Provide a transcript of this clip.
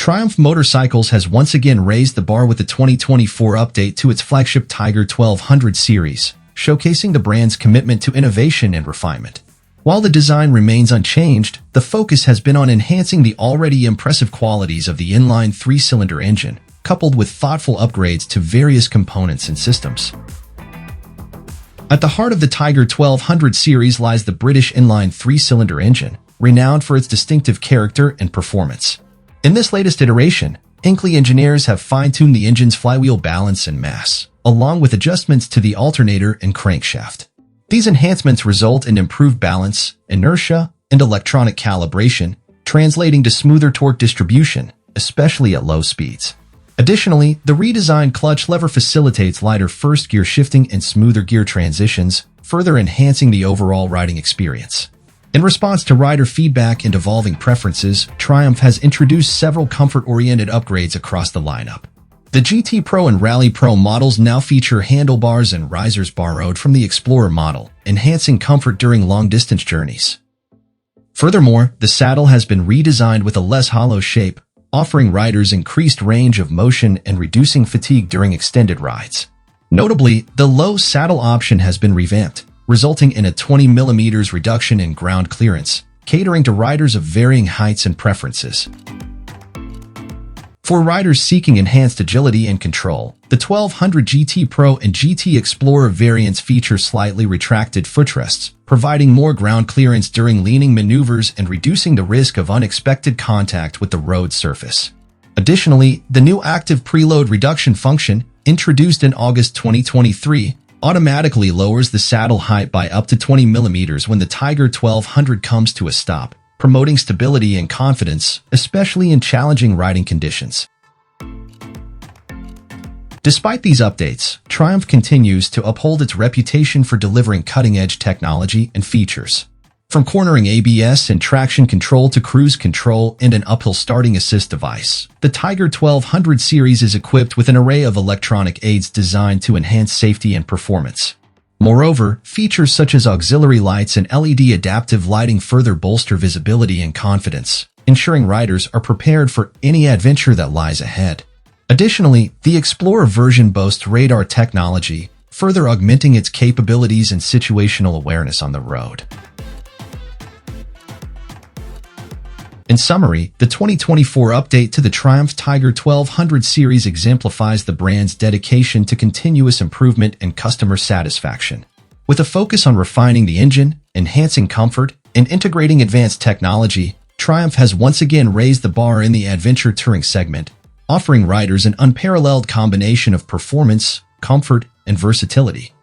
Triumph Motorcycles has once again raised the bar with the 2024 update to its flagship Tiger 1200 series, showcasing the brand's commitment to innovation and refinement. While the design remains unchanged, the focus has been on enhancing the already impressive qualities of the inline three-cylinder engine, coupled with thoughtful upgrades to various components and systems. At the heart of the Tiger 1200 series lies the British inline three-cylinder engine, renowned for its distinctive character and performance. In this latest iteration, Hinkley engineers have fine-tuned the engine's flywheel balance and mass, along with adjustments to the alternator and crankshaft. These enhancements result in improved balance, inertia, and electronic calibration, translating to smoother torque distribution, especially at low speeds. Additionally, the redesigned clutch lever facilitates lighter first-gear shifting and smoother gear transitions, further enhancing the overall riding experience. In response to rider feedback and evolving preferences, Triumph has introduced several comfort-oriented upgrades across the lineup. The GT Pro and Rally Pro models now feature handlebars and risers borrowed from the Explorer model, enhancing comfort during long-distance journeys. Furthermore, the saddle has been redesigned with a less hollow shape, offering riders increased range of motion and reducing fatigue during extended rides. Notably, the low saddle option has been revamped, resulting in a 20mm reduction in ground clearance, catering to riders of varying heights and preferences. For riders seeking enhanced agility and control, the 1200 GT Pro and GT Explorer variants feature slightly retracted footrests, providing more ground clearance during leaning maneuvers and reducing the risk of unexpected contact with the road surface. Additionally, the new active preload reduction function, introduced in August 2023, automatically lowers the saddle height by up to 20mm when the Tiger 1200 comes to a stop, promoting stability and confidence, especially in challenging riding conditions. Despite these updates, Triumph continues to uphold its reputation for delivering cutting-edge technology and features. From cornering ABS and traction control to cruise control and an uphill starting assist device, the Tiger 1200 series is equipped with an array of electronic aids designed to enhance safety and performance. Moreover, features such as auxiliary lights and LED adaptive lighting further bolster visibility and confidence, ensuring riders are prepared for any adventure that lies ahead. Additionally, the Explorer version boasts radar technology, further augmenting its capabilities and situational awareness on the road. In summary, the 2024 update to the Triumph Tiger 1200 series exemplifies the brand's dedication to continuous improvement and customer satisfaction. With a focus on refining the engine, enhancing comfort, and integrating advanced technology, Triumph has once again raised the bar in the adventure touring segment, offering riders an unparalleled combination of performance, comfort, and versatility.